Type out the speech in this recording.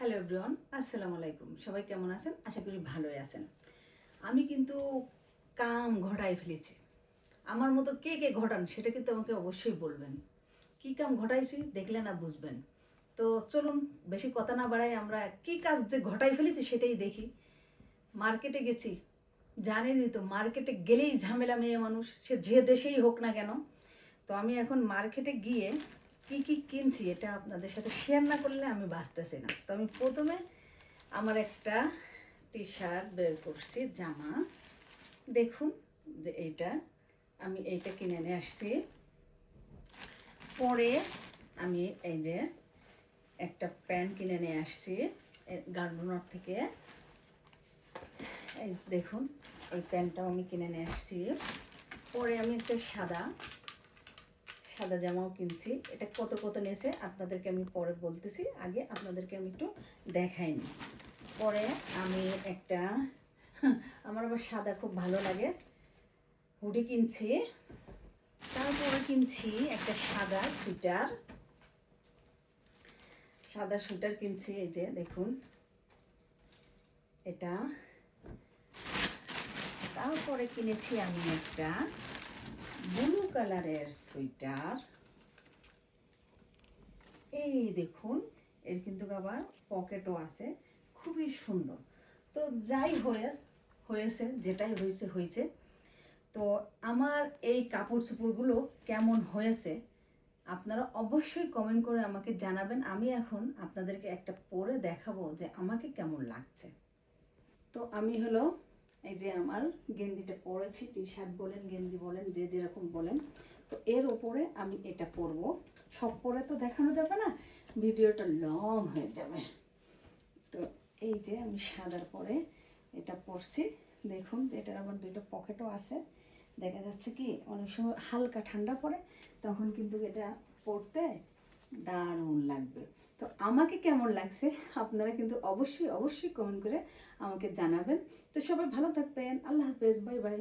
Hello everyone, আসসালামু আলাইকুম। সবাই কেমন আছেন? আশা করি ভালোই আছেন। আমি কিন্তু কাম ঘটাই ফেলেছি। আমার মতো কে কে ঘটান সেটা কিন্তু আমাকে অবশ্যই বলবেন। কি কাম ঘটাইছি দেখলে না বুঝবেন। তো চলুন বেশি কথা না বাড়াই, আমরা কি কাজ যে ঘটাই ফেলেছি সেটাই দেখি। মার্কেটে গেছি, জানেনই তো মার্কেটে গেলেই ঝামেলা মেয়ে মানুষ, সে যে দেশেই হোক না কেন। তো আমি এখন মার্কেটে গিয়ে কি কি কিনছি এটা আপনাদের সাথে শেয়ার না করলে আমি বাঁচতেছি না। তো আমি প্রথমে আমার একটা টি শার্ট বের করছি, জামা। দেখুন যে আমি এইটা কিনে নিয়ে আসছি। পরে আমি এই যে একটা প্যান্ট কিনে নিয়ে আসছি গার্মেন্টস থেকে। এই দেখুন এই প্যান্টটাও আমি কিনে নিয়ে আসছি। পরে আমি একটা সাদা জামাও কিনছি। এটা কত কত নিয়েছে আপনাদেরকে আমি পরে বলতেছি, আগে আপনাদেরকে আমি একটু দেখাইনি। পরে আমি একটা আমার আবার সাদা খুব ভালো লাগে, হুডি কিনছি। তারপরে কিনছি একটা সাদা সুইটার কিনছি। এই যে দেখুন এটা। তারপরে কিনেছি আমি একটা ব্লু কালারের সুইটার। এই দেখুন, এর কিন্তু আবার পকেটও আছে, খুবই সুন্দর। তো যাই হয়েছে, যেটাই হয়েছে। তো আমার এই কাপড় চোপড়গুলো কেমন হয়েছে আপনারা অবশ্যই কমেন্ট করে আমাকে জানাবেন। আমি এখন আপনাদেরকে একটা পরে দেখাবো যে আমাকে কেমন লাগছে। তো আমি এই যে আমার গেঞ্জিটা পরেছি, টি শার্ট বলেন গেঞ্জি বলেন যে যেরকম বলেন। তো এর উপরে আমি এটা পরবো। সব পরে তো দেখানো যাবে না, ভিডিওটা লং হয়ে যাবে। তো এই যে আমি সাদার পরে এটা পরছি। দেখুন এটার আবার দুইটা পকেটও আছে। দেখা যাচ্ছে কি অনেক সময় হালকা ঠান্ডা পড়ে, তখন কিন্তু এটা পরতে দারুণ লাগবে। তো আমাকে কেমন লাগছে আপনারা কিন্তু অবশ্যই কমেন্ট করে আমাকে জানাবেন। তো সবাই ভালো থাকবেন। আল্লাহ হাফেজ, বাই বাই।